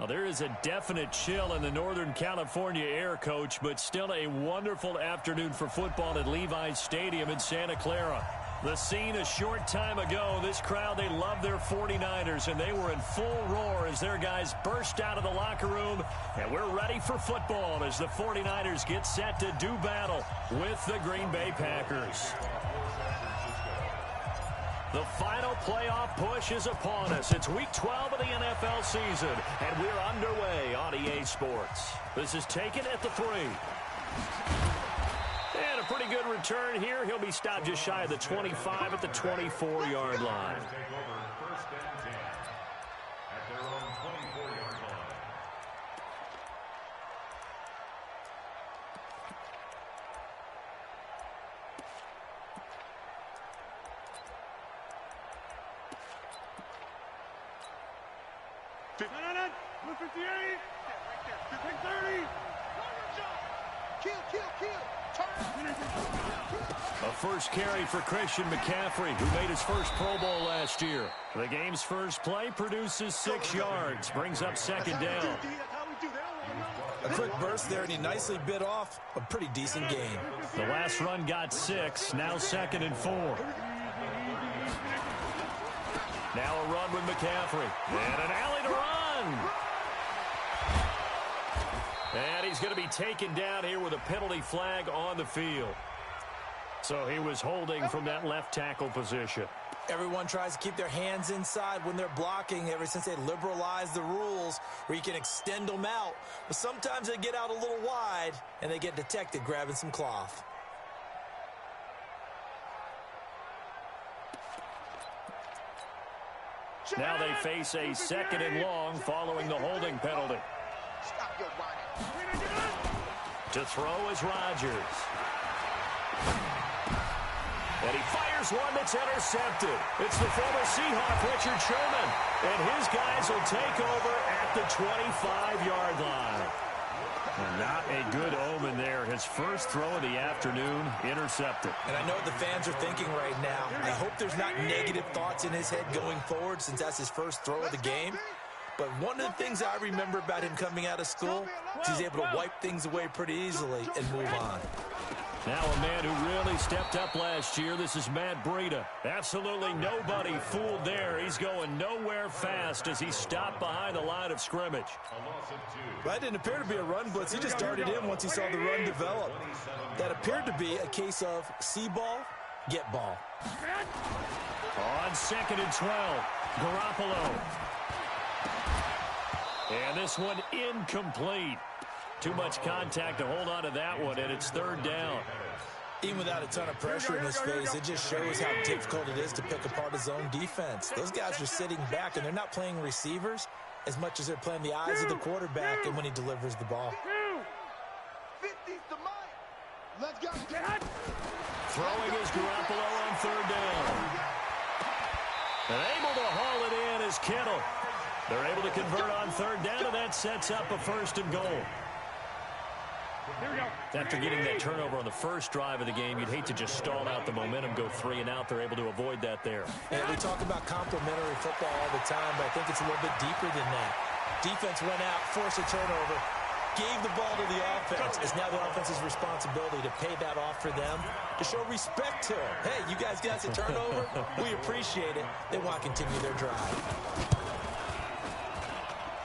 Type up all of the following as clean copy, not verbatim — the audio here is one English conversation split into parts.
Well, there is a definite chill in the Northern California air, Coach, but still a wonderful afternoon for football at Levi's Stadium in Santa Clara. The scene a short time ago, this crowd, they love their 49ers, and they were in full roar as their guys burst out of the locker room, and we're ready for football as the 49ers get set to do battle with the Green Bay Packers. The final playoff push is upon us. It's week 12 of the NFL season, and we're underway on EA Sports. This is taken at the 3. And a pretty good return here. He'll be stopped just shy of the 25 at the 24-yard line. A first carry for Christian McCaffrey, who made his first Pro Bowl last year. The game's first play produces 6 yards, brings up second down. A quick burst there, and he nicely bit off a pretty decent gain. The last run got 6, now 2nd and 4. Now a run with McCaffrey, and an alley to run. And he's going to be taken down here with a penalty flag on the field. So he was holding from that left tackle position. Everyone tries to keep their hands inside when they're blocking ever since they liberalized the rules where you can extend them out. But sometimes they get out a little wide, and they get detected grabbing some cloth. Now they face a 2nd and long following the holding penalty. To throw is Rodgers. And he fires one that's intercepted. It's the former Seahawk, Richard Sherman. And his guys will take over at the 25-yard line. And not a good omen there. His first throw of the afternoon, intercepted. And I know what the fans are thinking right now. I hope there's not negative thoughts in his head going forward since that's his first throw of the game. But one of the things I remember about him coming out of school is he's able to wipe things away pretty easily and move on. Now a man who really stepped up last year. This is Matt Breida. Absolutely nobody fooled there. He's going nowhere fast as he stopped behind the line of scrimmage. That didn't appear to be a run blitz. He just darted in once he saw the run develop. That appeared to be a case of see ball, get ball. On 2nd and 12, Garoppolo. And this one incomplete. Too much contact to hold on to that one, and it's 3rd down. Even without a ton of pressure in his face, it just shows how difficult it is to pick apart his own defense. Those guys are sitting back, and they're not playing receivers as much as they're playing the eyes of the quarterback and when he delivers the ball. Let's go. Throwing is Garoppolo on 3rd down. And able to haul it in is Kittle. They're able to convert on 3rd down, and that sets up a 1st and goal. After getting that turnover on the first drive of the game, you'd hate to just stall out the momentum, go 3 and out. They're able to avoid that there. And we talk about complementary football all the time, but I think it's a little bit deeper than that. Defense went out, forced a turnover, gave the ball to the offense. It's now the offense's responsibility to pay that off for them, to show respect to them. Hey, you guys got a turnover? We appreciate it. They want to continue their drive.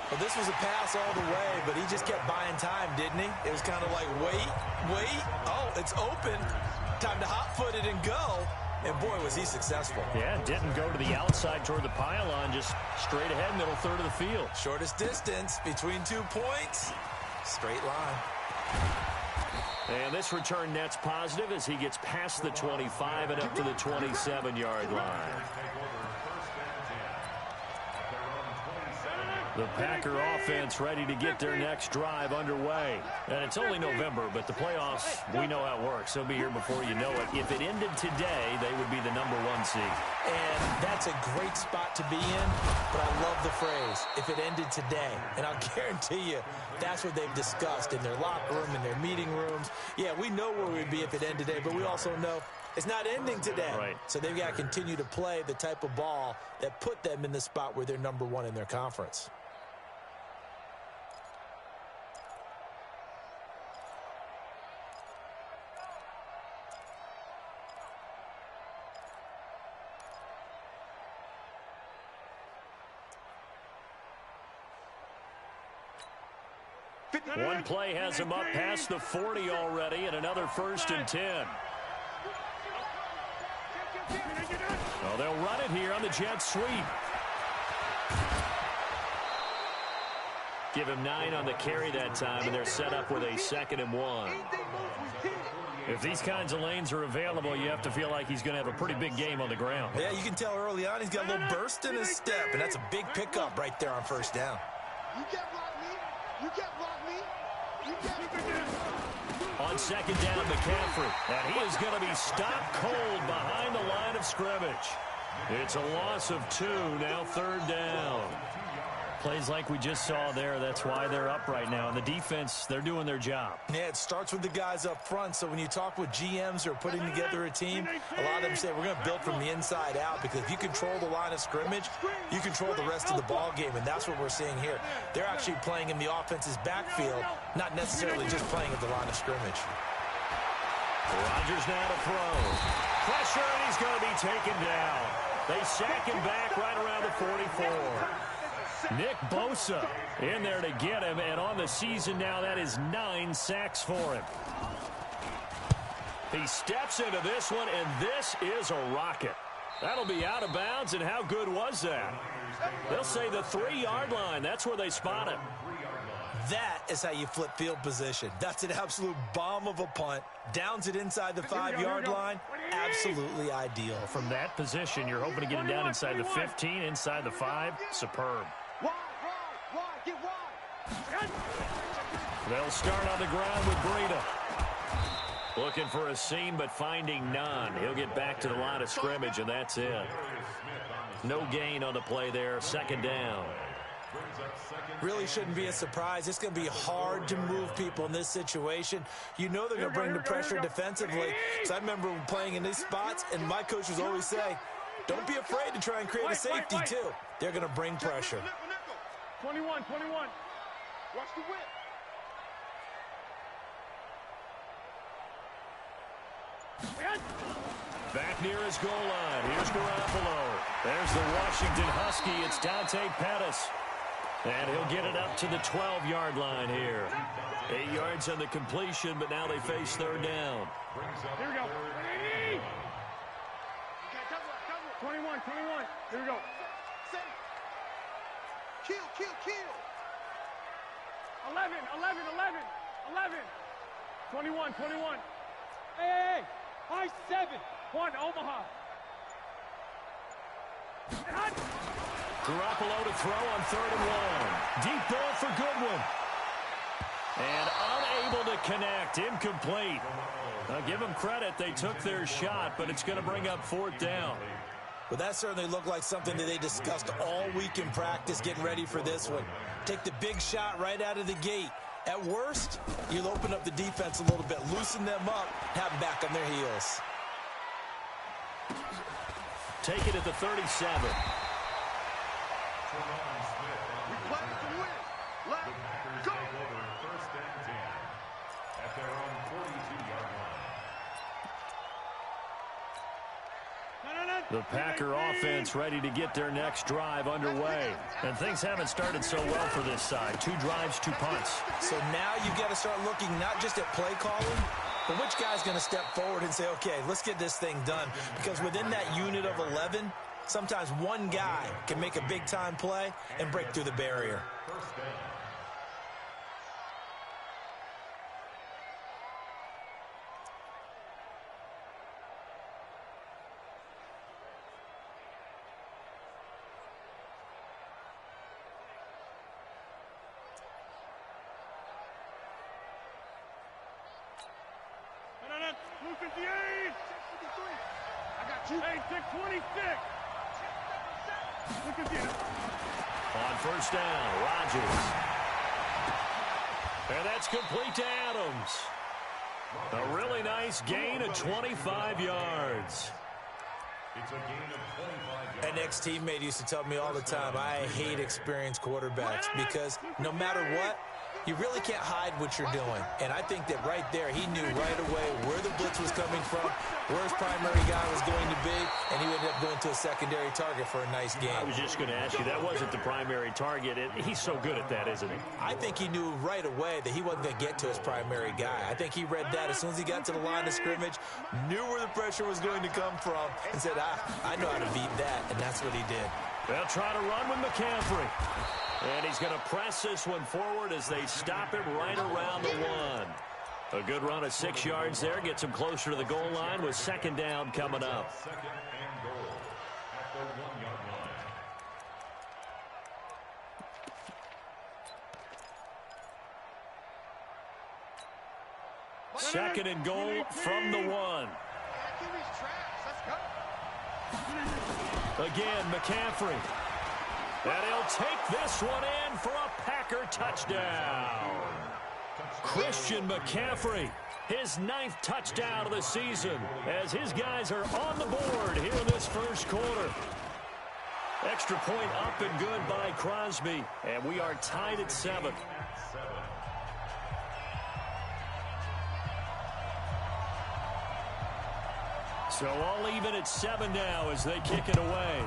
Well, this was a pass all the way, but he just kept buying time, didn't he? It was kind of like, wait. Oh, it's open. Time to hot-foot it and go. And, boy, was he successful. Yeah, didn't go to the outside toward the pylon, just straight ahead, middle third of the field. Shortest distance between 2 points. Straight line. And this return net's positive as he gets past the 25 and up to the 27-yard line. The Packer offense ready to get their next drive underway. And it's only November, but the playoffs, we know how it works. They'll be here before you know it. If it ended today, they would be the #1 seed. And that's a great spot to be in, but I love the phrase, if it ended today. And I'll guarantee you, that's what they've discussed in their locker room, in their meeting rooms. Yeah, we know where we'd be if it ended today, but we also know it's not ending today. Right. So they've got to continue to play the type of ball that put them in the spot where they're #1 in their conference. One play has him up past the 40 already, and another 1st and 10. Well, they'll run it here on the jet sweep. Give him 9 on the carry that time, and they're set up with a 2nd and 1. If these kinds of lanes are available, you have to feel like he's going to have a pretty big game on the ground. Yeah, you can tell early on he's got a little burst in his step, and that's a big pickup right there on 1st down. You can't block me. You can't block me. You can't. On 2nd down, McCaffrey. And he is going to be stopped cold behind the line of scrimmage. It's a loss of 2, now 3rd down. Plays like we just saw there, that's why they're up right now. And the defense, they're doing their job. Yeah, it starts with the guys up front. So when you talk with GMs who are putting together a team, a lot of them say we're going to build from the inside out, because if you control the line of scrimmage, you control the rest of the ball game, and that's what we're seeing here. They're actually playing in the offense's backfield, not necessarily just playing at the line of scrimmage. Rodgers now to throw. Pressure, and he's going to be taken down. They sack him back right around the 44. Nick Bosa in there to get him, and on the season now, that is 9 sacks for him. He steps into this one, and this is a rocket. That'll be out of bounds, and how good was that? They'll say the 3-yard line. That's where they spot him. That is how you flip field position. That's an absolute bomb of a punt. Downs it inside the 5-yard line. Absolutely ideal. From that position, you're hoping to get it down inside the 15, inside the 5. Superb. Get wide. They'll start on the ground with Breida. Looking for a seam, but finding none. He'll get back to the line of scrimmage, and that's it. No gain on the play there. 2nd down. Really shouldn't be a surprise. It's going to be hard to move people in this situation. You know they're going to bring the pressure defensively. So I remember playing in these spots, and my coach was always saying, don't be afraid to try and create a safety, too. They're going to bring pressure. 21. Watch the whip. Back near his goal line. Here's Garoppolo. There's the Washington Husky. It's Dante Pettis. And he'll get it up to the 12-yard line here. 8 yards on the completion, but now they face 3rd down. Here we go. 21. Here we go. Kill. 11. 21. Hey. High 7. 1, Omaha. Garoppolo to throw on 3rd and 1. Deep ball for Goodwin. And unable to connect. Incomplete. Now give them credit. They took their shot, but it's going to bring up 4th down. Well, that certainly looked like something that they discussed all week in practice, getting ready for this one. Take the big shot right out of the gate. At worst, you'll open up the defense a little bit, loosen them up, have them back on their heels. Take it at the 37. The Packer offense ready to get their next drive underway. And things haven't started so well for this side. 2 drives, 2 punts. So now you've got to start looking not just at play calling, but which guy's going to step forward and say, okay, let's get this thing done. Because within that unit of 11, sometimes one guy can make a big-time play and break through the barrier. On 1st down, Rodgers. And that's complete to Adams. A really nice gain of 25 yards. An ex-teammate used to tell me all the time, I hate experienced quarterbacks because no matter what, You really can't hide what you're doing. And I think that right there, he knew right away where the blitz was coming from, where his primary guy was going to be, and he ended up going to a secondary target for a nice game. I was just going to ask you, that wasn't the primary target. He's so good at that, isn't he? I think he knew right away that he wasn't going to get to his primary guy. I think he read that as soon as he got to the line of scrimmage, knew where the pressure was going to come from, and said, I know how to beat that, and that's what he did. They'll try to run with McCaffrey. And he's going to press this one forward as they stop him right around the 1. A good run of 6 yards there. Gets him closer to the goal line with second down coming up. Second and goal at the 1-yard line. Second and goal from the 1. Again, McCaffrey. And he'll take this one in for a Packer touchdown. Christian McCaffrey, his 9th touchdown of the season, as his guys are on the board here in this first quarter. Extra point up and good by Crosby, and we are tied at 7. So all even at 7 now as they kick it away.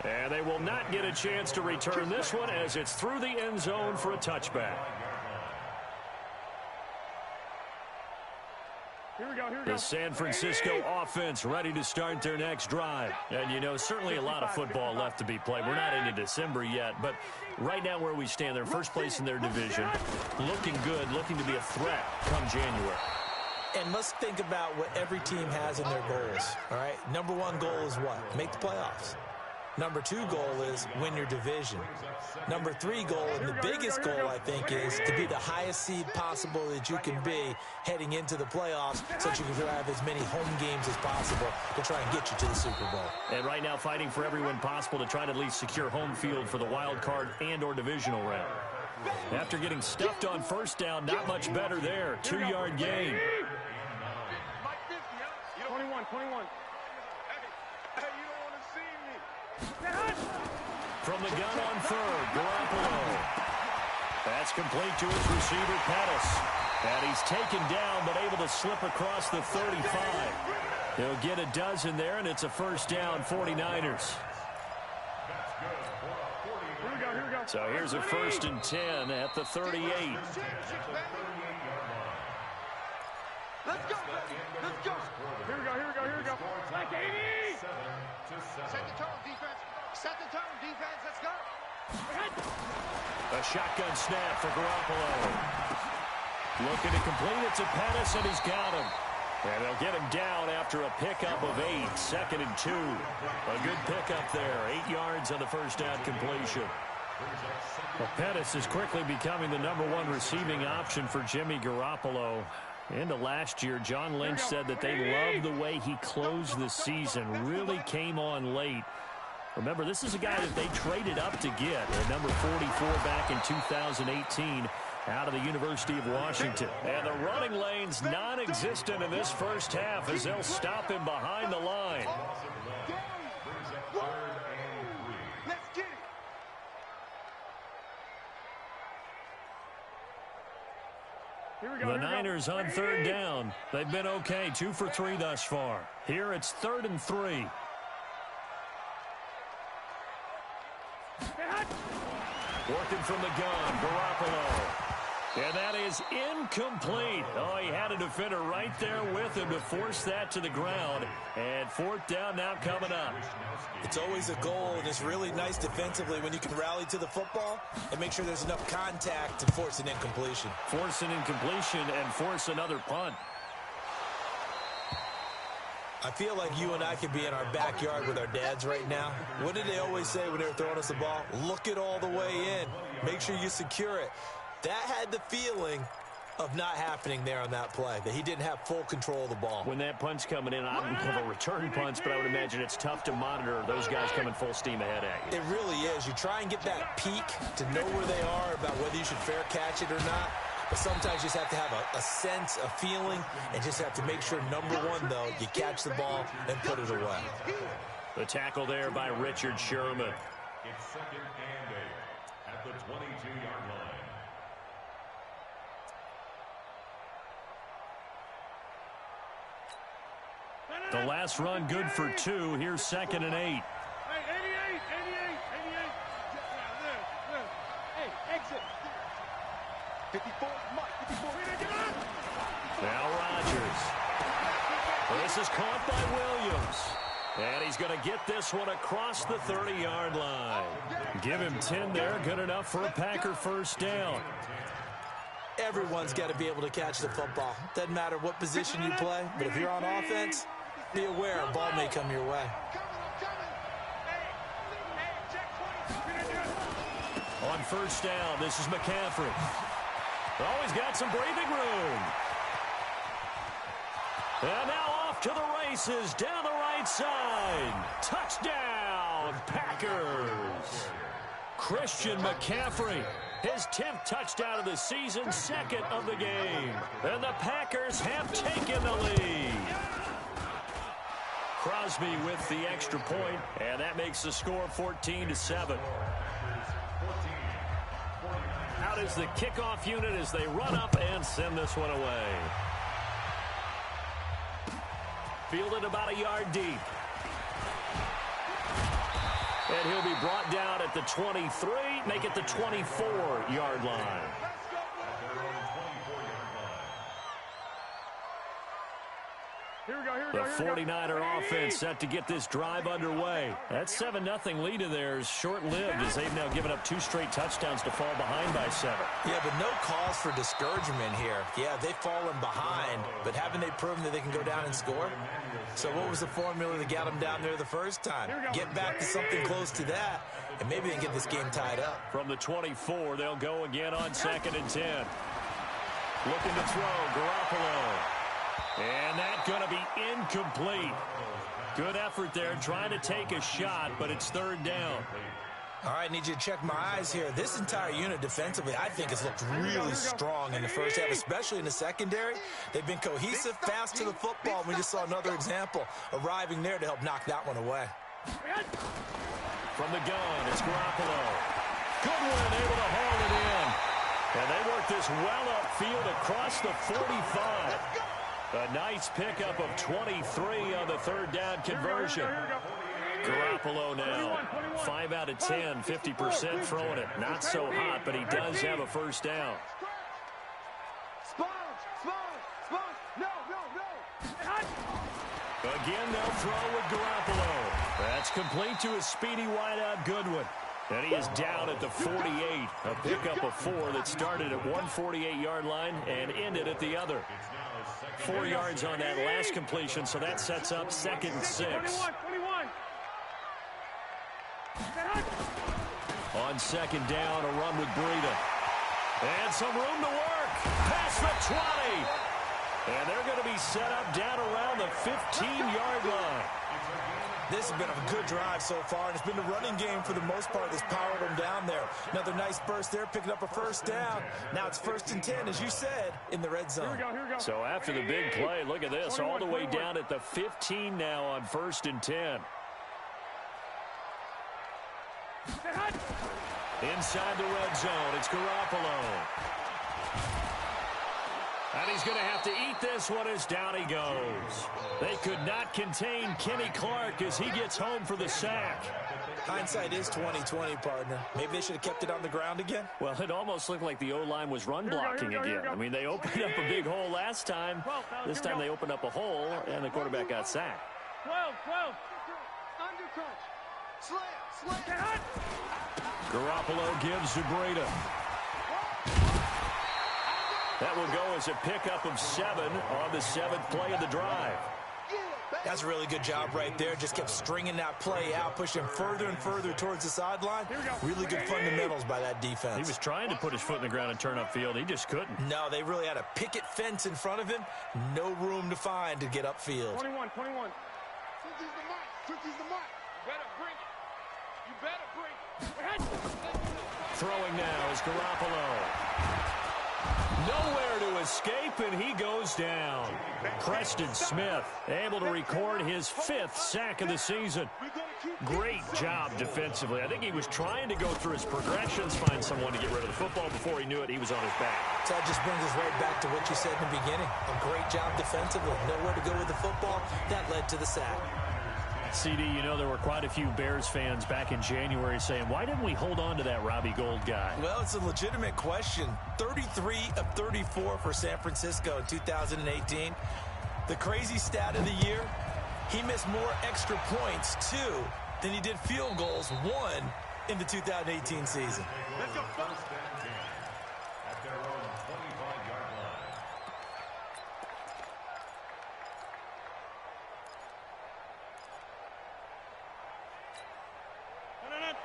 And they will not get a chance to return this one as it's through the end zone for a touchback. The San Francisco offense ready to start their next drive. And, you know, certainly a lot of football left to be played. We're not into December yet, but right now where we stand, they're first place in their division. Looking good, looking to be a threat come January. And let's think about what every team has in their goals, all right? Number 1 goal is what? Make the playoffs. Number 2 goal is win your division. Number 3 goal, and the biggest goal, I think, is to be the highest seed possible that you can be heading into the playoffs so that you can have as many home games as possible to try and get you to the Super Bowl. And right now fighting for every win possible to try to at least secure home field for the wild card and or divisional round. After getting stuffed on first down, not much better there. 2-yard gain. 21. From the gun on 3rd, Garoppolo. That's complete to his receiver, Pettis. And he's taken down, but able to slip across the 35. He'll get a dozen there, and it's a first down, 49ers. So here's a 1st and 10 at the 38. Let's go. Here we go. Like 80. Set the tone, defense. Let's go. A shotgun snap for Garoppolo. Looking to complete it to Pettis, and he's got him. And they'll get him down after a pickup of 8. 2nd and 2. A good pickup there. 8 yards on the first down completion. Well, Pettis is quickly becoming the number 1 receiving option for Jimmy Garoppolo. Into last year, John Lynch said that they loved the way he closed the season. Really came on late. Remember, this is a guy that they traded up to get at number 44 back in 2018 out of the University of Washington. And the running lane's non-existent in this first half as they'll stop him behind the line. The Niners on 3rd down. They've been okay, 2 for 3 thus far. Here it's 3rd and 3. Working from the gun, Garoppolo. And that is incomplete. Oh, he had a defender right there with him to force that to the ground. And 4th down now coming up. It's always a goal, and it's really nice defensively when you can rally to the football and make sure there's enough contact to force an incompletion. Force an incompletion and force another punt. I feel like you and I could be in our backyard with our dads right now. What did they always say when they were throwing us the ball? Look it all the way in. Make sure you secure it. That had the feeling of not happening there on that play, that he didn't have full control of the ball. When that punch coming in, I don't have a return punch, but I would imagine it's tough to monitor those guys coming full steam ahead at you. It really is. You try and get that peek to know where they are about whether you should fair catch it or not. But sometimes you just have to have a sense, a feeling, and just have to make sure, number 1, though, you catch the ball and put it away. The tackle there by Richard Sherman. It's 2nd and 8 at the 22-yard line. The last run good for 2. Here's 2nd and 8. Hey, 88. Hey, exit. 54, Mike, 54. Now Rodgers. This is caught by Williams. And he's going to get this one across the 30-yard line. Give him 10 there. Good enough for a Packer first down. Everyone's got to be able to catch the football. Doesn't matter what position you play, but if you're on offense, be aware a ball may come your way. On first down, this is McCaffrey. Oh, he's got some breathing room. And now off to the races down the right side. Touchdown, Packers. Christian McCaffrey, his 10th touchdown of the season, 2nd of the game. And the Packers have taken the lead. Crosby with the extra point, and that makes the score 14-7. Out is the kickoff unit as they run up and send this one away. Fielded about a yard deep. And he'll be brought down at the 23, make it the 24-yard line. The 49er offense set to get this drive underway. That 7-0 lead of theirs short-lived as they've now given up 2 straight touchdowns to fall behind by 7. Yeah, but no cause for discouragement here. Yeah, they've fallen behind, but haven't they proven that they can go down and score? So what was the formula that got them down there the first time? Get back to something close to that, and maybe they can get this game tied up. From the 24, they'll go again on 2nd and 10. Looking to throw, Garoppolo. And that's going to be incomplete. Good effort there, trying to take a shot, but it's 3rd down. All right, need you to check my eyes here. This entire unit defensively, I think, has looked really strong in the first half, especially in the secondary. They've been cohesive, fast to the football. We just saw another example arriving there to help knock that one away. From the gun, it's Garoppolo. Goodwin able to haul it in. And they work this well upfield across the 45. A nice pickup of 23 on the 3rd down conversion. Garoppolo now, 5 out of 10, 50% throwing it. Not so hot, but he does have a first down. Again, they'll throw with Garoppolo. That's complete to his speedy wideout Goodwin. And he is down at the 48. A pickup of 4 that started at one 48-yard line and ended at the other. 4 yards on that last completion, so that sets up 2nd and 6. On 2nd down, a run with Breida. And some room to work. Past the 20. And they're going to be set up down around the 15-yard line. This has been a good drive so far, and it's been the running game for the most part that's powered them down there. Another nice burst there, picking up a first down. Now it's 1st and 10, as you said, in the red zone. Here we go. So after the big play, look at this, all the way down at the 15 now on 1st and 10. Inside the red zone, it's Garoppolo. And he's going to have to eat this one as down he goes. They could not contain Kenny Clark as he gets home for the sack. Hindsight is 20/20, partner. Maybe they should have kept it on the ground again. Well, it almost looked like the O-line was run blocking again. I mean, they opened up a big hole last time. This time they opened up a hole, and the quarterback got sacked. 12. Undercut. Slam. Garoppolo gives to Breida. That will go as a pickup of 7 on the 7th play of the drive. That's a really good job right there. Just kept stringing that play out, pushing further and further towards the sideline. Really good fundamentals by that defense. He was trying to put his foot in the ground and turn upfield. He just couldn't. No, they really had a picket fence in front of him. No room to find to get upfield. 21. 20's the mark. 20's the mark. You better bring it. Throwing now is Garoppolo. Nowhere to escape, and he goes down. Preston Smith able to record his 5th sack of the season. Great job defensively. I think he was trying to go through his progressions, find someone to get rid of the football. Before he knew it, he was on his back. So that just brings us right back to what you said in the beginning. A great job defensively. Nowhere to go with the football. That led to the sack. CD, you know, there were quite a few Bears fans back in January saying, why didn't we hold on to that Robbie Gould guy? Well, it's a legitimate question. 33 of 34 for San Francisco in 2018. The crazy stat of the year, he missed more extra points, 2, than he did field goals, 1, in the 2018 season. Let's go. At their own 25-yard line.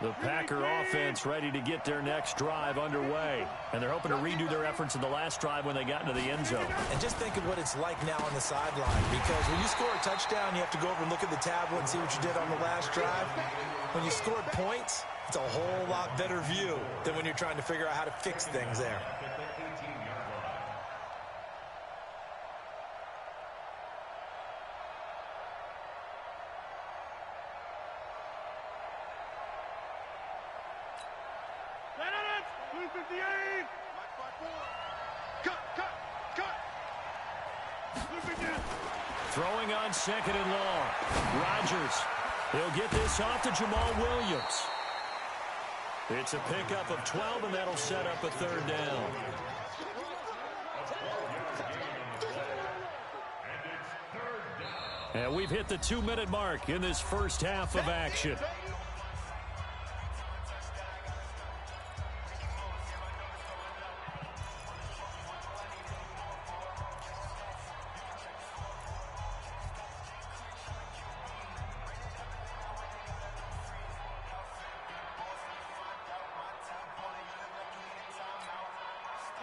The Packer offense ready to get their next drive underway. And they're hoping to redo their efforts in the last drive when they got into the end zone. And just think of what it's like now on the sideline, because when you score a touchdown, you have to go over and look at the tablet and see what you did on the last drive. When you scored points, it's a whole lot better view than when you're trying to figure out how to fix things there. Throwing on 2nd and long. Rodgers. He'll get this off to Jamal Williams. It's a pickup of 12, and that'll set up a 3rd down. And we've hit the 2-minute mark in this first half of action.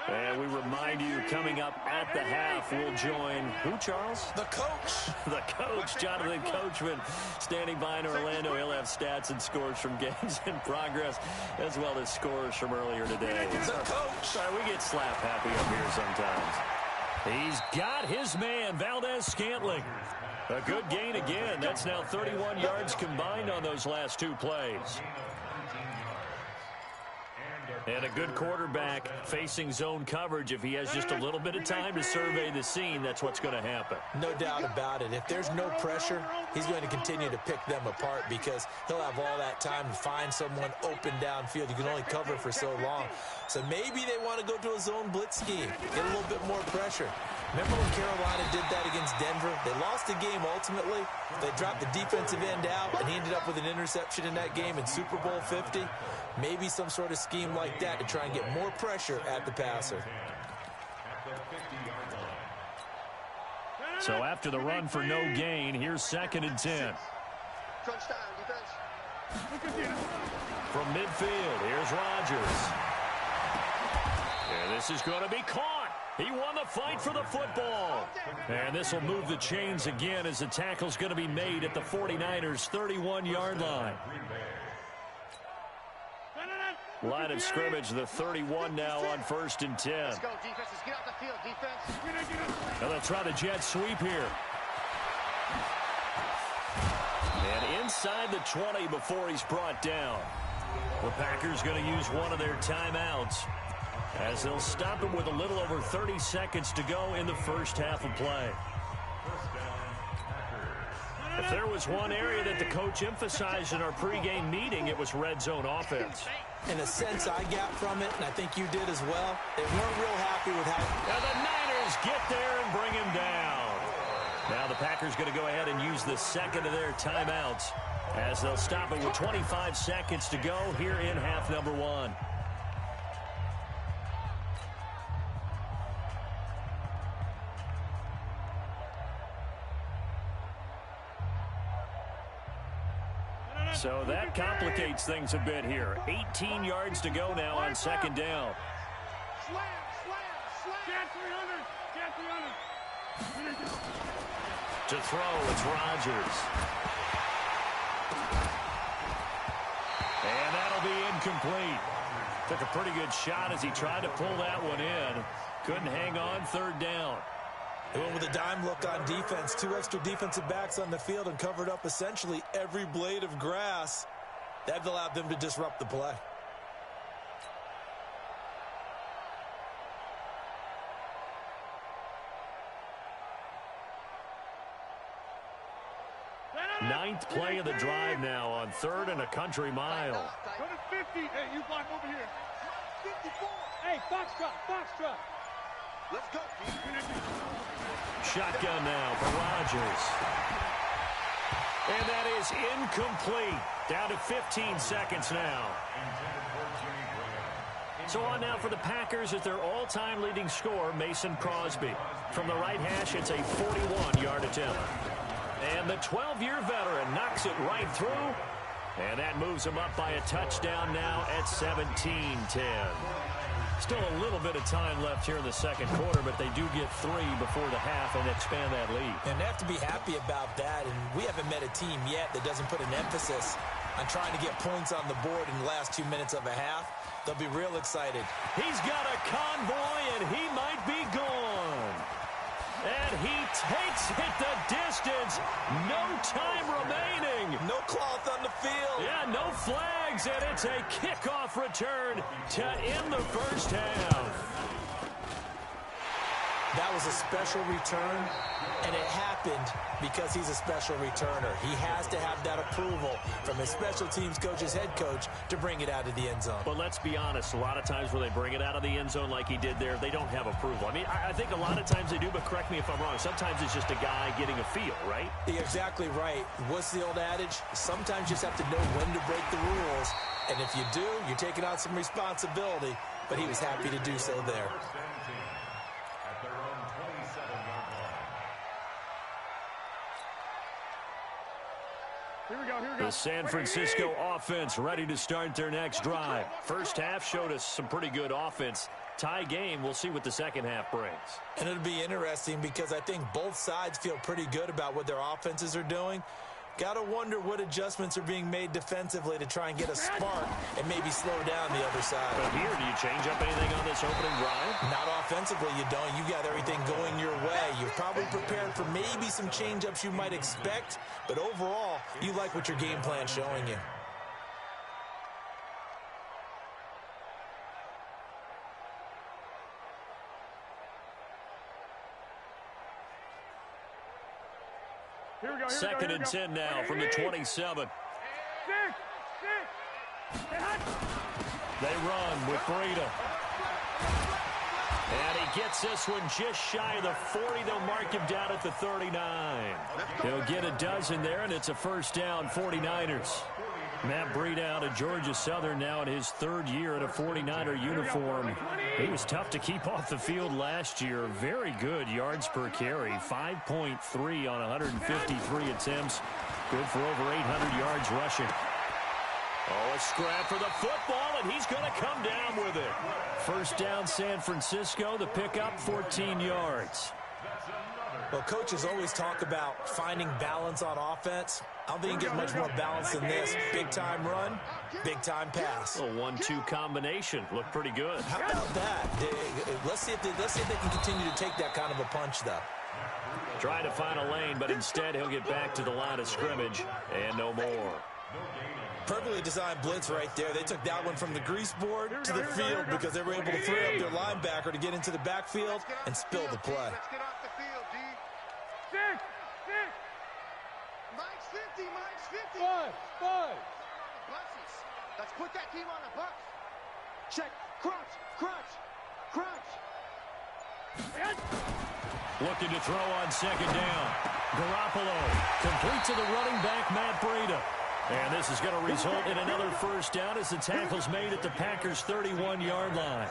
And we remind you, coming up at the half, we'll join, who, Charles? The coach. The coach, Jonathan Coachman, standing by in Orlando. He'll have stats and scores from games in progress, as well as scores from earlier today. The coach. Sorry, we get slap happy up here sometimes. He's got his man, Valdez-Scantling. A good gain again. That's now 31 yards combined on those last 2 plays. And a good quarterback facing zone coverage. If he has just a little bit of time to survey the scene, that's what's going to happen. No doubt about it. If there's no pressure, he's going to continue to pick them apart because he'll have all that time to find someone open downfield. You can only cover for so long. So maybe they want to go to a zone blitz scheme, get a little bit more pressure. Remember when Carolina did that against Denver? They lost the game ultimately. They dropped the defensive end out, and he ended up with an interception in that game in Super Bowl 50. Maybe some sort of scheme like that to try and get more pressure at the passer. So after the run for no gain, here's 2nd and 10. From midfield, here's Rodgers. And this is going to be caught. He won the fight for the football. And this will move the chains again as the tackle's going to be made at the 49ers' 31-yard line. Line of scrimmage, the 31 now on 1st and 10. Let's go, defense. Let's get out the field, defense. And they'll try the jet sweep here. And inside the 20 before he's brought down. The Packers going to use one of their timeouts as they'll stop him with a little over 30 seconds to go in the first half of play. If there was one area that the coach emphasized in our pregame meeting, it was red zone offense. In a sense, I got from it, and I think you did as well, they weren't real happy with how... And the Niners get there and bring him down. Now the Packers going to go ahead and use the second of their timeouts as they'll stop it with 25 seconds to go here in half number 1. So that complicates things a bit here. 18 yards to go now on 2nd down. Slam, slam, slam. Get 300. Get 300. To throw, it's Rodgers. And that'll be incomplete. Took a pretty good shot as he tried to pull that one in. Couldn't hang on 3rd down. They went with a dime look on defense. 2 extra defensive backs on the field and covered up essentially every blade of grass. That allowed them to disrupt the play. Ninth play of the drive now on 3rd and a country mile. Go to 50. Hey, you block over here. 54. Hey, foxtrot. Let's go. Shotgun now for Rodgers. And that is incomplete. Down to 15 seconds now. So on now for the Packers at their all-time leading scorer, Mason Crosby. From the right hash, it's a 41-yard attempt. And the 12-year veteran knocks it right through. And that moves him up by a touchdown now at 17-10. Still a little bit of time left here in the second quarter, but they do get 3 before the half and expand that lead. And they have to be happy about that. And we haven't met a team yet that doesn't put an emphasis on trying to get points on the board in the last 2 minutes of a half. They'll be real excited. He's got a convoy, and he might be gone. And he takes it the distance. No time remaining. No cloth on the field. Yeah, no flags, and it's a kickoff return to end the first half. That was a special return, and it happened because he's a special returner. He has to have that approval from his special teams coach, his head coach, to bring it out of the end zone. But let's be honest, a lot of times when they bring it out of the end zone like he did there, they don't have approval. I mean, I think a lot of times they do, but correct me if I'm wrong. Sometimes it's just a guy getting a feel, right? You're exactly right. What's the old adage? Sometimes you just have to know when to break the rules, and if you do, you're taking on some responsibility, but he was happy to do so there. Here we go. The San Francisco offense ready to start their next drive. First half showed us some pretty good offense. Tie game, we'll see what the second half brings. And it'll be interesting because I think both sides feel pretty good about what their offenses are doing. Got to wonder what adjustments are being made defensively to try and get a spark and maybe slow down the other side. But here, do you change up anything on this opening drive? Not offensively, you don't. You got everything going your way. You've probably prepared for maybe some change-ups you might expect, but overall, you like what your game plan's showing you. Second and 10 now from the 27. They run with Breida. And he gets this one just shy of the 40. They'll mark him down at the 39. He'll get a dozen there, and it's a first down, 49ers. Matt Breida out of Georgia Southern now in his 3rd year in a 49er uniform. He was tough to keep off the field last year. Very good yards per carry, 5.3 on 153 attempts. Good for over 800 yards rushing. Oh, a scrap for the football, and he's going to come down with it. First down, San Francisco. The pickup, 14 yards. Well, coaches always talk about finding balance on offense. I don't think you get much more balance than this. Big-time run, big-time pass. A 1-2 combination. Looked pretty good. How about that? Let's see if they can continue to take that kind of a punch, though. Trying to find a lane, but instead he'll get back to the line of scrimmage and no more. Perfectly designed blitz right there. They took that one from the grease board to the field because they were able to free up their linebacker to get into the backfield and spill the play. Let's get off the field, D. Mike's 50. Five. Let's put that team on the bus. Check. Crunch. Looking to throw on second down. Garoppolo complete to the running back, Matt Breida. And this is going to result in another first down as the tackle's made at the Packers' 31-yard line.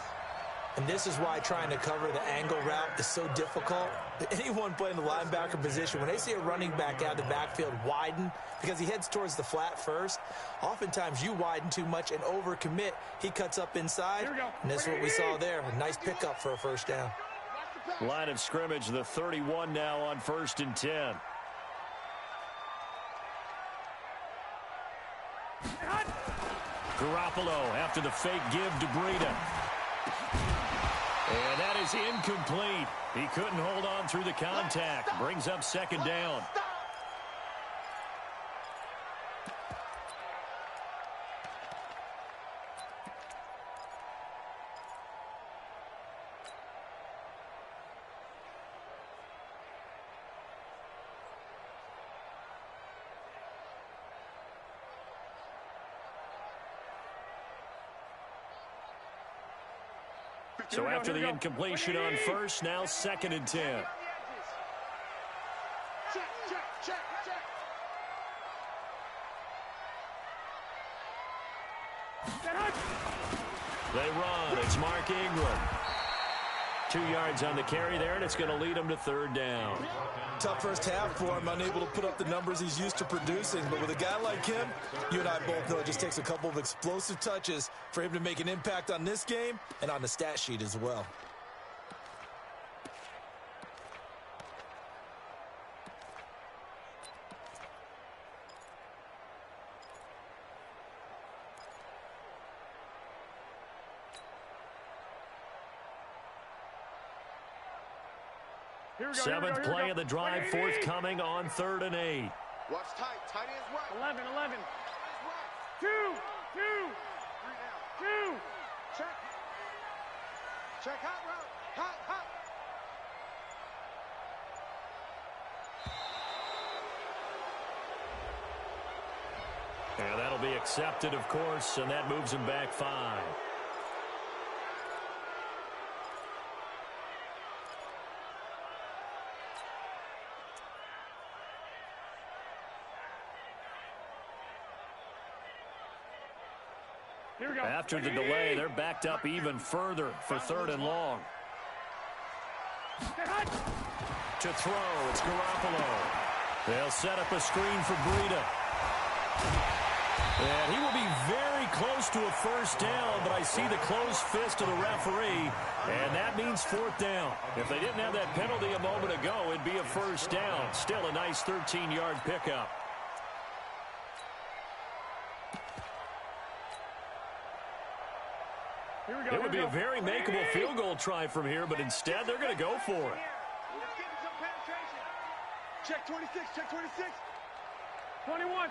And this is why trying to cover the angle route is so difficult. Anyone playing the linebacker position, when they see a running back out of the backfield widen, because he heads towards the flat first, oftentimes you widen too much and overcommit. He cuts up inside, and that's what we saw there. A nice pickup for a first down. Line of scrimmage, the 31 now on 1st and 10. Garoppolo after the fake give to Breida. And that is incomplete. He couldn't hold on through the contact. Brings up second down. So after the incompletion on first, now 2nd and 10. Check, check, check, check. They run. It's Mark Ingram. 2 yards on the carry there, and it's going to lead him to 3rd down. Tough first half for him, unable to put up the numbers he's used to producing. But with a guy like him, you and I both know it just takes a couple of explosive touches for him to make an impact on this game and on the stat sheet as well. Seventh play of the drive forthcoming on 3rd and 8. Watch tight. Tight ends right. 11. 2. 2. Check. Check hot route. Hot. And that'll be accepted, of course, and that moves him back 5. After the delay, they're backed up even further for 3rd and long. To throw, it's Garoppolo. They'll set up a screen for Breida. And he will be very close to a 1st down, but I see the closed fist of the referee, and that means 4th down. If they didn't have that penalty a moment ago, it'd be a 1st down. Still a nice 13-yard pickup. It would be a very makeable field goal try from here, but instead they're going to go for it. Let's get some penetration. Check 26. Check 26. 21. Mike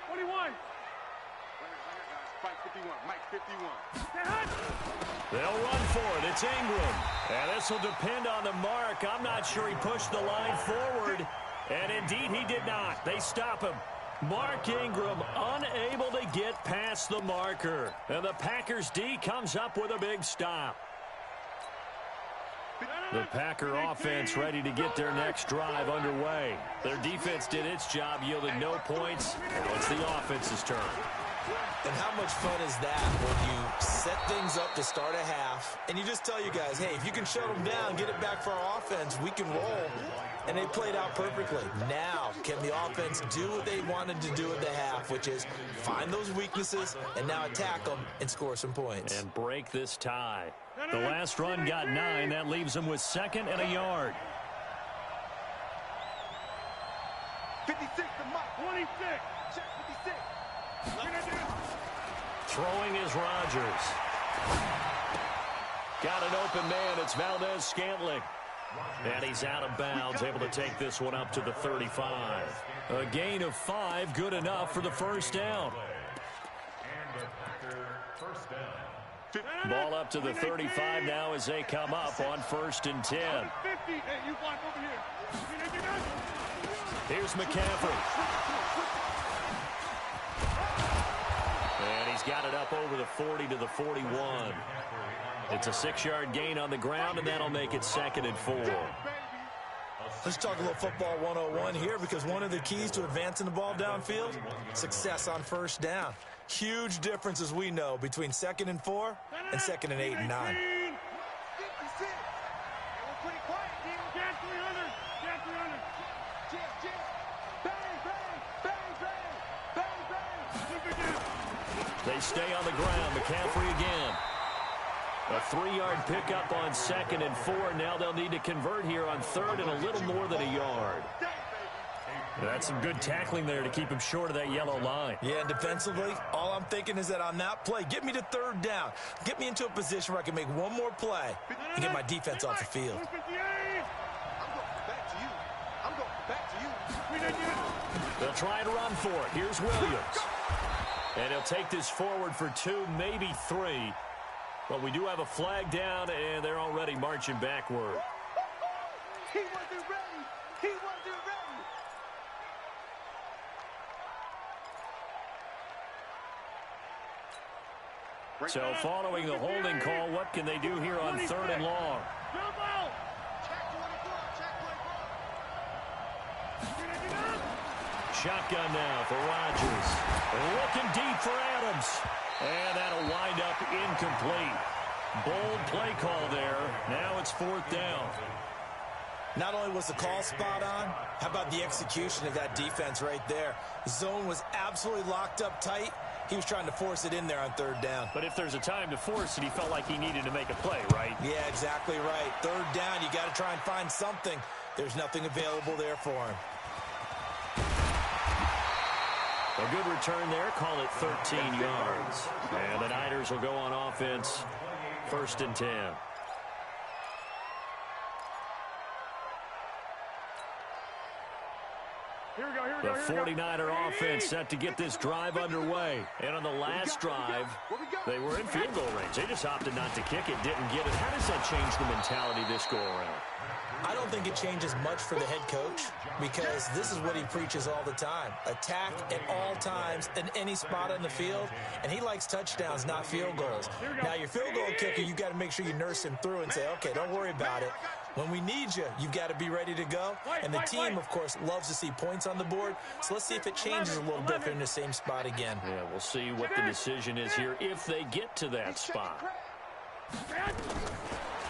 51. Mike 51. They'll run for it. It's Ingram. And this will depend on the mark. I'm not sure he pushed the line forward. And indeed, he did not. They stop him. Mark Ingram unable to get past the marker. And the Packers D comes up with a big stop. The Packer offense ready to get their next drive underway. Their defense did its job, yielded no points. Now it's the offense's turn. And how much fun is that when you set things up to start a half and you just tell you guys, hey, if you can shut them down, get it back for our offense, we can roll. And they played out perfectly. Now, can the offense do what they wanted to do at the half, which is find those weaknesses and now attack them and score some points. And break this tie. The last run got 9. That leaves them with 2nd and a yard. 56 to Mike. 26. Check 56. Throwing is Rodgers. Got an open man. It's Valdez-Scantling. And he's out of bounds, able to take this one up to the 35. A gain of 5, good enough for the 1st down. Ball up to the 35 now as they come up on 1st and 10. 50. Hey, you block over here. Here's McCaffrey. And he's got it up over the 40 to the 41. It's a 6-yard gain on the ground, and that'll make it 2nd and 4. Let's talk a little football 101 here, because one of the keys to advancing the ball downfield, success on 1st down. Huge difference, as we know, between 2nd and 4 and 2nd and 8 and 9. 56. We're pretty quiet, team. Gas 300. Gas 300. Cheers. Bang, bang, bang, bang, bang, bang. They stay on the ground. McCaffrey again. A 3-yard pickup on 2nd and 4. Now they'll need to convert here on 3rd and a little more than a yard. That's some good tackling there to keep him short of that yellow line. Yeah, and defensively, all I'm thinking is that on that play, get me to third down. Get me into a position where I can make one more play and get my defense off the field. I'm going back to you. I'm going back to you. They'll try and run for it. Here's Williams. And he'll take this forward for 2, maybe 3. But we do have a flag down, and they're already marching backward. He wasn't ready. He wasn't ready. So following the holding call, what can they do here on 3rd and long? Jump out. Check 24. Shotgun now for Rodgers. Looking deep for Adams. And that'll wind up incomplete. Bold play call there. Now it's 4th down. Not only was the call spot on, how about the execution of that defense right there? The zone was absolutely locked up tight. He was trying to force it in there on 3rd down. But if there's a time to force it, he felt like he needed to make a play, right? Yeah, exactly right. 3rd down, you got to try and find something. There's nothing available there for him. A good return there. Call it 13 yards. And the Niners will go on offense. 1st and 10. The 49er offense set to get this drive underway. And on the last drive, they were in field goal range. They just opted not to kick it, didn't get it. How does that change the mentality this go around? I don't think it changes much for the head coach because this is what he preaches all the time. Attack at all times in any spot on the field, and he likes touchdowns, not field goals. Now, your field goal kicker, you've got to make sure you nurse him through and say, okay, don't worry about it. When we need you, you've got to be ready to go. And the team, of course, loves to see points on the board. So let's see if it changes a little bit in the same spot again. Yeah, we'll see what the decision is here if they get to that spot.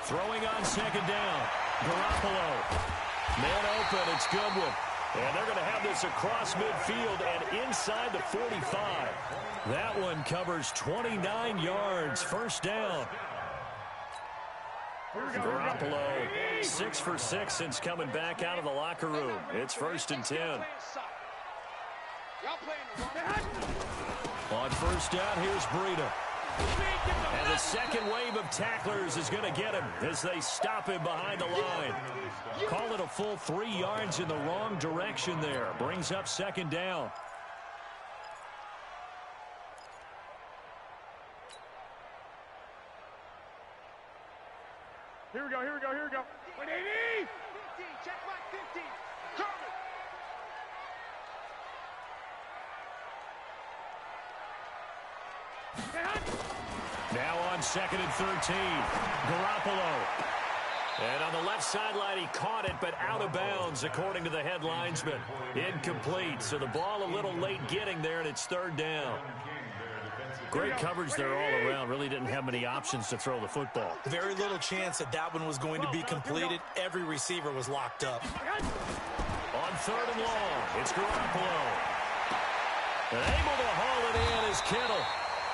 Throwing on 2nd down. Garoppolo. Man open. It's Goodwin. And they're going to have this across midfield and inside the 45. That one covers 29 yards. 1st down. Garoppolo, 6 for 6 since coming back out of the locker room. It's 1st and 10. On 1st down, here's Breida. And the second wave of tacklers is going to get him as they stop him behind the line. Call it a full 3 yards in the wrong direction there. Brings up 2nd down. Here we go. 180! 50, check back 50. Coming. Now on 2nd and 13. Garoppolo. And on the left sideline, he caught it, but out of bounds, according to the head linesman. Incomplete. So the ball a little late getting there, and it's 3rd down. Great coverage there all around. Really didn't have many options to throw the football. Very little chance that that one was going to be completed. Every receiver was locked up. On 3rd and long, it's Garoppolo. And able to haul it in is Kittle.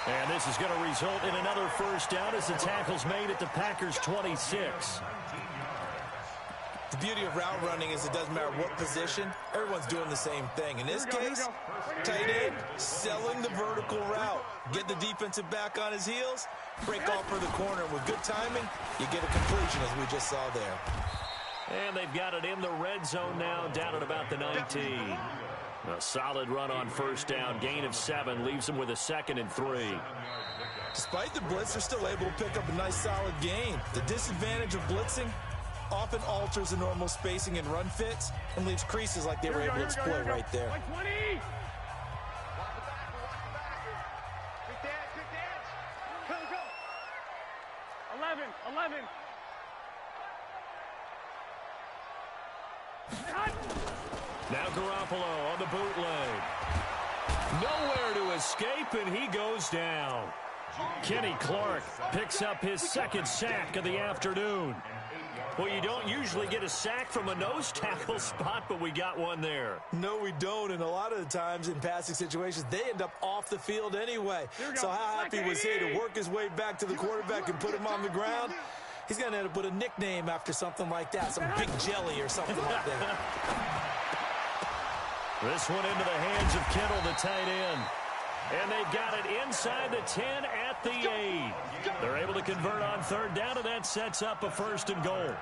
And this is going to result in another 1st down as the tackle's made at the Packers' 26. The beauty of route running is it doesn't matter what position, everyone's doing the same thing. In this case, tight end, selling the vertical route. Get the defensive back on his heels, break off for the corner. With good timing, you get a completion as we just saw there. And they've got it in the red zone now, down at about the 19. A solid run on 1st down, gain of 7, leaves them with a 2nd and 3. Despite the blitz, they're still able to pick up a nice solid gain. The disadvantage of blitzing often alters the normal spacing and run fits and leaves creases like they were able to exploit right there. 120! Big dance. Go. 11. Now Garoppolo on the bootleg. Nowhere to escape, and he goes down. Kenny Clark picks up his 2nd sack of the afternoon. Well, you don't usually get a sack from a nose tackle spot, but we got one there. No, we don't, and a lot of the times in passing situations, they end up off the field anyway. So how happy was he to work his way back to the quarterback and put him on the ground? He's going to end up with a nickname after something like that, some Big Jelly or something like that. This one into the hands of Kittle, the tight end. And they got it inside the 10 at the 8. They're able to convert on third down, and that sets up a 1st and goal.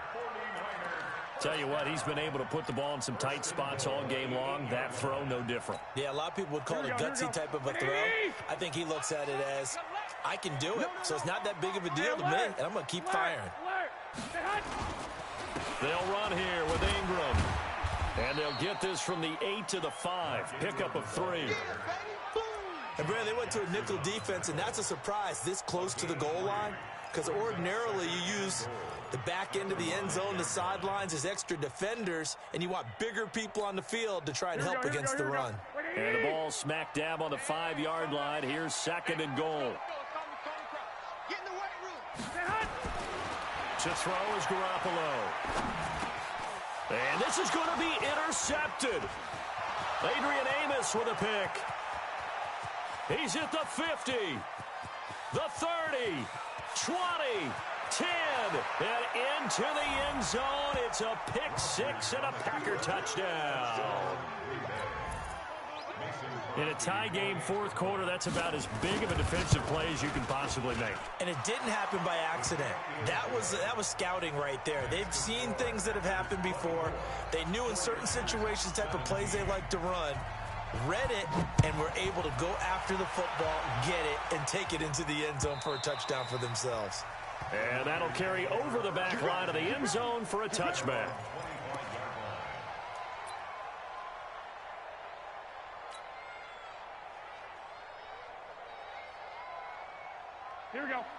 Tell you what, he's been able to put the ball in some tight spots all game long. That throw, no different. Yeah, a lot of people would call it gutsy type of a throw. I think he looks at it as, I can do it, so it's not that big of a deal to me, and I'm going to keep firing. They'll run here with Ingram. And they'll get this from the 8 to the 5. Pickup of 3. And, Brad, they went to a nickel defense, and that's a surprise this close to the goal line, because ordinarily you use the back end of the end zone, the sidelines as extra defenders, and you want bigger people on the field to try and help against the run. And the ball smack dab on the 5-yard line. Here's 2nd and goal. To throw is Garoppolo. And this is going to be intercepted. Adrian Amos with a pick. He's at the 50, the 30, 20, 10, and into the end zone. It's a pick 6 and a Packer touchdown. In a tie game, 4th quarter, that's about as big of a defensive play as you can possibly make. And it didn't happen by accident. That was scouting right there. They've seen things that have happened before. They knew in certain situations the type of plays they like to run, read it, and were able to go after the football, get it, and take it into the end zone for a touchdown for themselves. And that'll carry over the back line of the end zone for a touchback.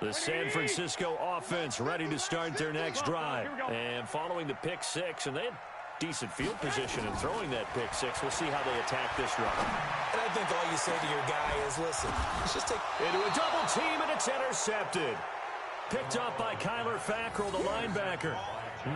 The San Francisco offense ready to start their next drive. And following the pick 6, and they had decent field position in throwing that pick 6. We'll see how they attack this run. And I think all you say to your guy is, listen, let's just take into a double team, and it's intercepted. Picked up by Kyler Fackrell, the linebacker.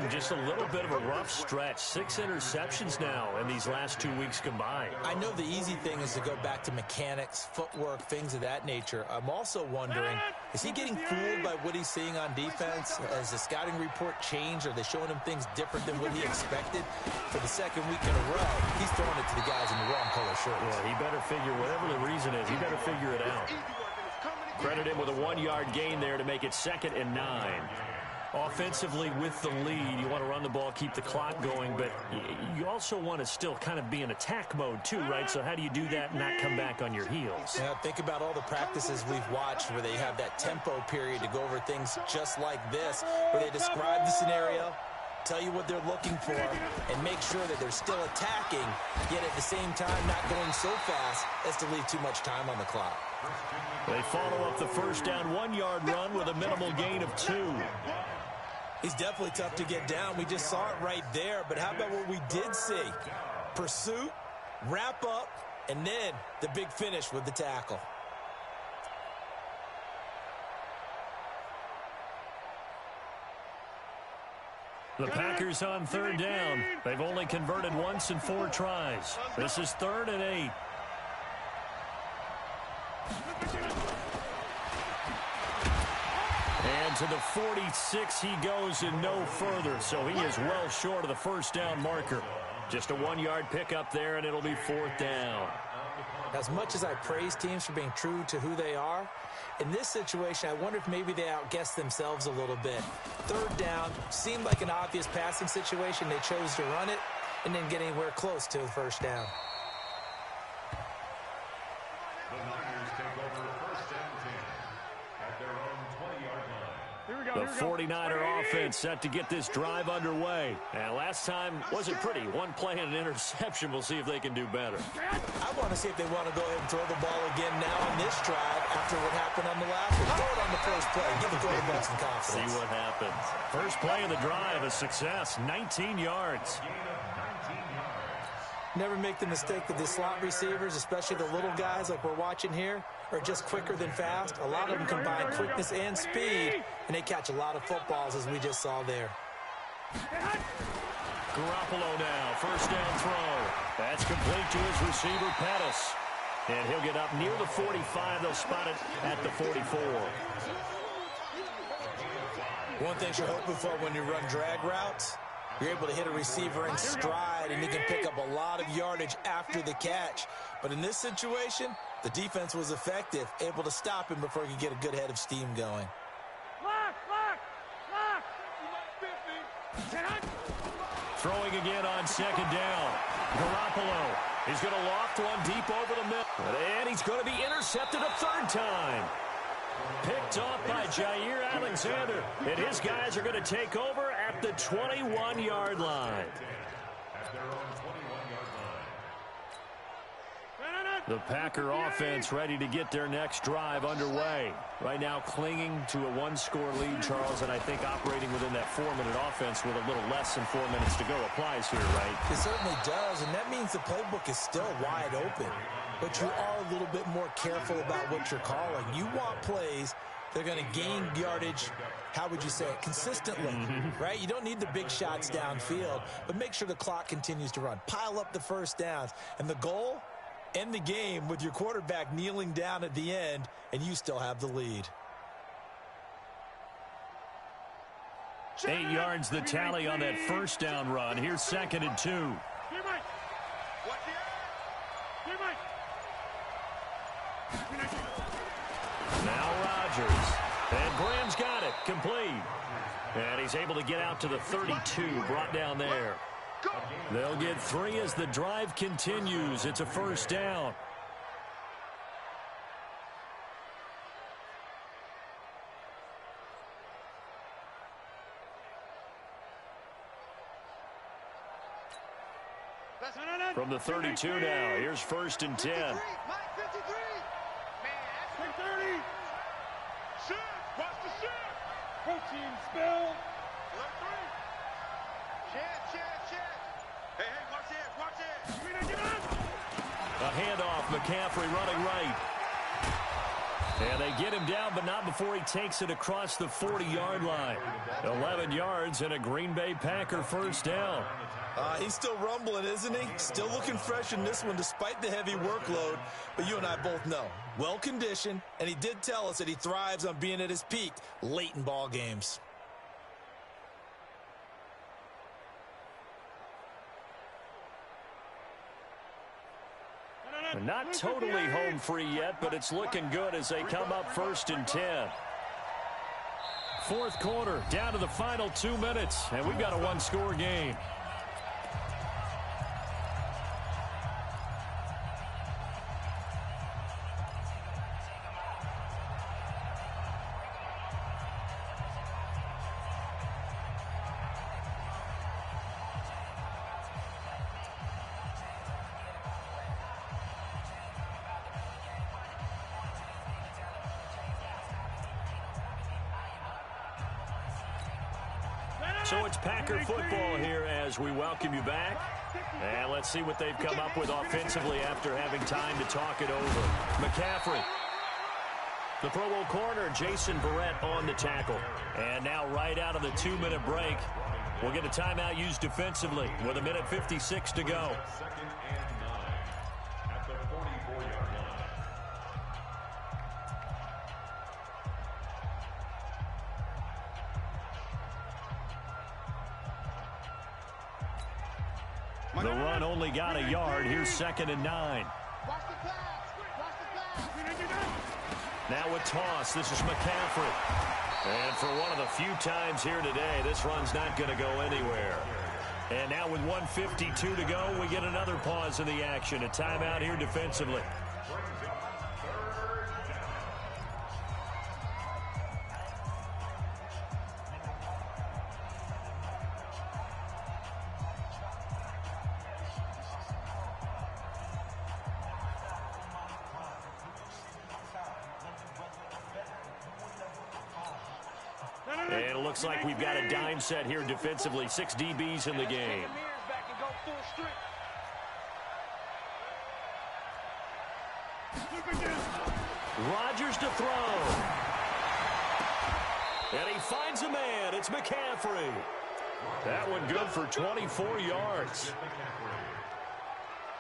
Just a little bit of a rough stretch. 6 interceptions now in these last 2 weeks combined. I know the easy thing is to go back to mechanics, footwork, things of that nature. I'm also wondering, is he getting fooled by what he's seeing on defense? Has the scouting report changed? Are they showing him things different than what he expected? For the 2nd week in a row, he's throwing it to the guys in the wrong color shirts. Yeah, he better figure, whatever the reason is, he better figure it out. Credit him with a 1-yard gain there to make it 2nd and 9. Offensively with the lead, you want to run the ball, keep the clock going, but you also want to still kind of be in attack mode too, right? So how do you do that and not come back on your heels? Yeah, think about all the practices we've watched where they have that tempo period to go over things just like this, where they describe the scenario, tell you what they're looking for, and make sure that they're still attacking, yet at the same time not going so fast as to leave too much time on the clock. They follow up the first down 1-yard run with a minimal gain of 2. He's definitely tough to get down. We just saw it right there. But how about what we did see? Pursuit, wrap up, and then the big finish with the tackle. The Packers on 3rd down. They've only converted once in 4 tries. This is 3rd and 8. And to the 46 he goes and no further, so he is well short of the first down marker. Just a 1-yard pickup there, and it'll be 4th down. As much as I praise teams for being true to who they are, in this situation, I wonder if maybe they outguessed themselves a little bit. 3rd down seemed like an obvious passing situation. They chose to run it and didn't get anywhere close to the first down. The 49er offense set to get this drive underway. And last time wasn't pretty. 1 play and an interception. We'll see if they can do better. I want to see if they want to go ahead and throw the ball again now on this drive after what happened on the last one. Throw it on the first play. Give the quarterback some confidence. See what happens. First play of the drive, a success. 19 yards. Never make the mistake that the slot receivers, especially the little guys like we're watching here, are just quicker than fast. A lot of them combine quickness and speed, and they catch a lot of footballs, as we just saw there. Garoppolo now, first down throw. That's complete to his receiver, Pettis. And he'll get up near the 45. They'll spot it at the 44. One thing you're hoping for when you run drag routes, You're able to hit a receiver in stride, and he can pick up a lot of yardage after the catch. But in this situation, the defense was effective, able to stop him before he could get a good head of steam going. Throwing again on second down. Garoppolo. He's going to loft one deep over the middle. And he's going to be intercepted a third time. Picked off by Jair Alexander. And his guys are going to take over at the 21-yard line. The Packer offense ready to get their next drive underway. Right now clinging to a one-score lead, Charles, and I think operating within that 4-minute offense with a little less than 4 minutes to go applies here, right? It certainly does, and that means the playbook is still wide open. But you are a little bit more careful about what you're calling. You want plays that are going to gain yardage, how would you say it, consistently, right? You don't need the big shots downfield, but make sure the clock continues to run. Pile up the first downs, and the goal, end the game with your quarterback kneeling down at the end, and you still have the lead. 8 yards the tally on that first down run. Here's 2nd and 2. Now Rodgers. And Graham's got it. Complete. And he's able to get out to the 32. Brought down there. They'll get 3 as the drive continues. It's a first down. From the 32 now. Here's 1st and 10. 53. 30. Watch the shift. Protein spill. Check. Hey, watch it. A handoff. McCaffrey running right. And they get him down, but not before he takes it across the 40-yard line. 11 yards and a Green Bay Packer first down. He's still rumbling, isn't he? Still looking fresh in this one despite the heavy workload. But you and I both know, well-conditioned, and he did tell us that he thrives on being at his peak late in ball games. Not totally home free yet, but it's looking good as they come up 1st and 10. Fourth quarter, down to the final 2 minutes, and we've got a one-score game. So it's Packer football here as we welcome you back. And let's see what they've come up with offensively after having time to talk it over. McCaffrey. The Pro Bowl corner, Jason Verrett on the tackle. And now right out of the 2-minute break, we'll get a timeout used defensively with 1:56 to go. The run only got a yard. Here's 2nd and 9. Now a toss. This is McCaffrey. And for one of the few times here today, this run's not going to go anywhere. And now with 1:52 to go, we get another pause in the action. A timeout here defensively. And it looks like we've got a dime set here defensively. 6 DBs in the game. Rodgers to throw. And he finds a man. It's McCaffrey. That one good for 24 yards.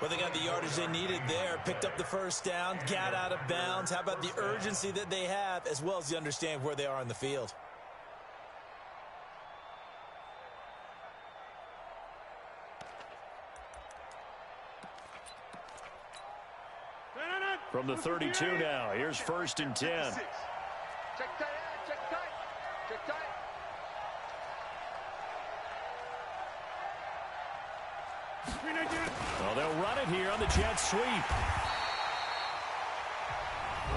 Well, they got the yardage they needed there. Picked up the first down. Got out of bounds. How about the urgency that they have as well as the understand where they are on the field? From the 32 now, here's 1st and 10. Check tight, check tight, check tight. Well, they'll run it here on the jet sweep.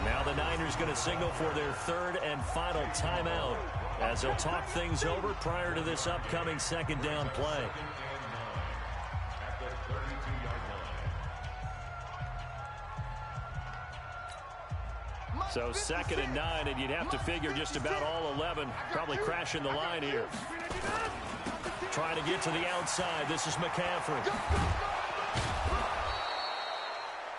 Now the Niners going to signal for their 3rd and final timeout as they'll talk things over prior to this upcoming 2nd down play. So 2nd and 9, and you'd have to figure just about all 11 probably crashing the line here. Trying to get to the outside. This is McCaffrey.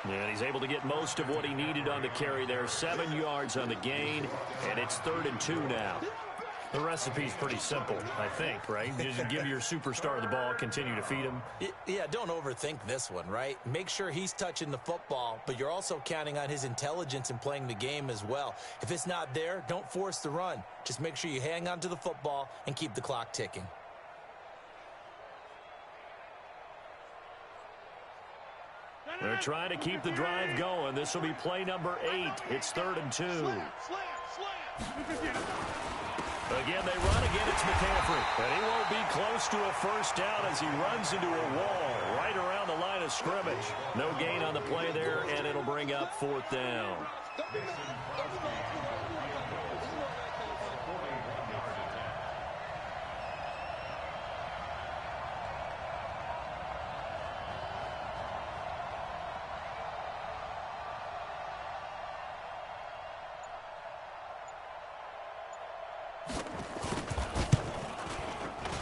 And he's able to get most of what he needed on the carry there. 7 yards on the gain, and it's 3rd and 2 now. The recipe's pretty simple, I think, right? Just give your superstar the ball, continue to feed him. Yeah, don't overthink this one, right? Make sure he's touching the football, but you're also counting on his intelligence in playing the game as well. If it's not there, don't force the run. Just make sure you hang on to the football and keep the clock ticking. They're trying to keep the drive going. This will be play number 8. It's 3rd and 2. Again, they run. Again, it's McCaffrey. And he won't be close to a 1st down as he runs into a wall right around the line of scrimmage. No gain on the play there, and it'll bring up 4th down.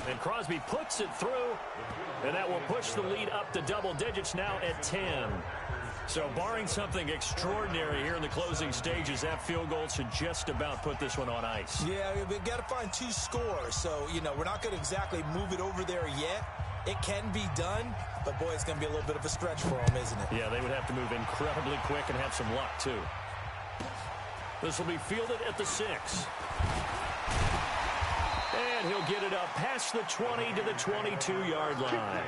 And Crosby puts it through, and that will push the lead up to double digits now at 10. So barring something extraordinary here in the closing stages, that field goal should just about put this one on ice. Yeah, we've got to find 2 scores. So, we're not going to exactly move it over there yet. It can be done, but, boy, it's going to be a little bit of a stretch for them, isn't it? Yeah, they would have to move incredibly quick and have some luck, too. This will be fielded at the 6. And he'll get it up past the 20 to the 22-yard line.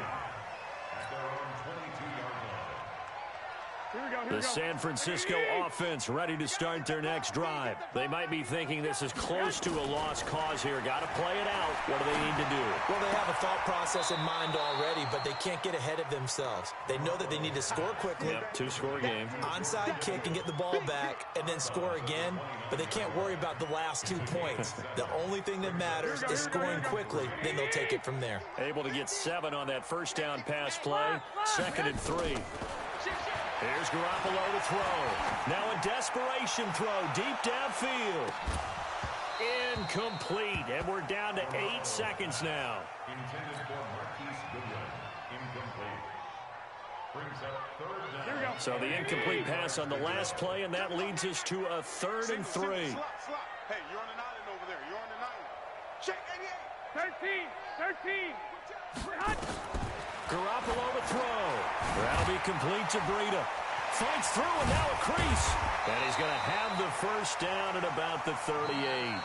The San Francisco offense ready to start their next drive. They might be thinking this is close to a lost cause here. Got to play it out. What do they need to do? Well, they have a thought process in mind already, but they can't get ahead of themselves. They know that they need to score quickly. Yep, 2-score game. Onside kick and get the ball back and then score again, but they can't worry about the last 2 points. The only thing that matters is scoring quickly, then they'll take it from there. Able to get 7 on that 1st down pass play. 2nd and 3. Here's Garoppolo to throw. Now a desperation throw deep downfield. Incomplete. And we're down to 8 seconds now. Intended for Marquise Goodwin. Incomplete. Brings up 3rd down. So the incomplete pass on the last play, and that leads us to a 3rd and 3. Hey, you're on an island over there. You're on an island. Check 88. 13. Garoppolo to throw. That'll be complete to Breida. Fights through, and now a crease. And he's going to have the 1st down at about the 38.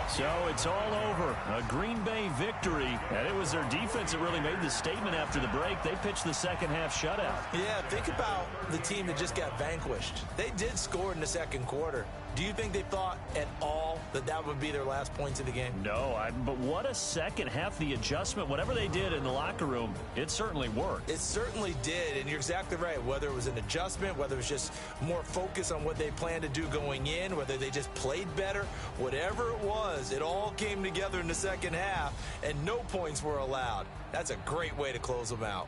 So it's all over. A Green Bay victory. And it was their defense that really made the statement after the break. They pitched the second-half shutout. Yeah, think about the team that just got vanquished. They did score in the 2nd quarter. Do you think they thought at all that that would be their last points of the game? No, but what a second half. The adjustment, whatever they did in the locker room, it certainly worked. It certainly did, and you're exactly right. Whether it was an adjustment, whether it was just more focus on what they planned to do going in, whether they just played better, whatever it was, it all came together in the 2nd half, and no points were allowed. That's a great way to close them out.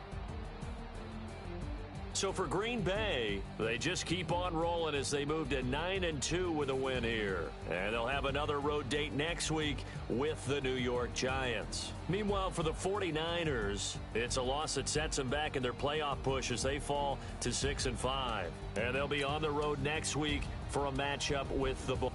So for Green Bay, they just keep on rolling as they move to 9-2 with a win here. And they'll have another road date next week with the New York Giants. Meanwhile, for the 49ers, it's a loss that sets them back in their playoff push as they fall to 6-5. And they'll be on the road next week for a matchup with the Bucs.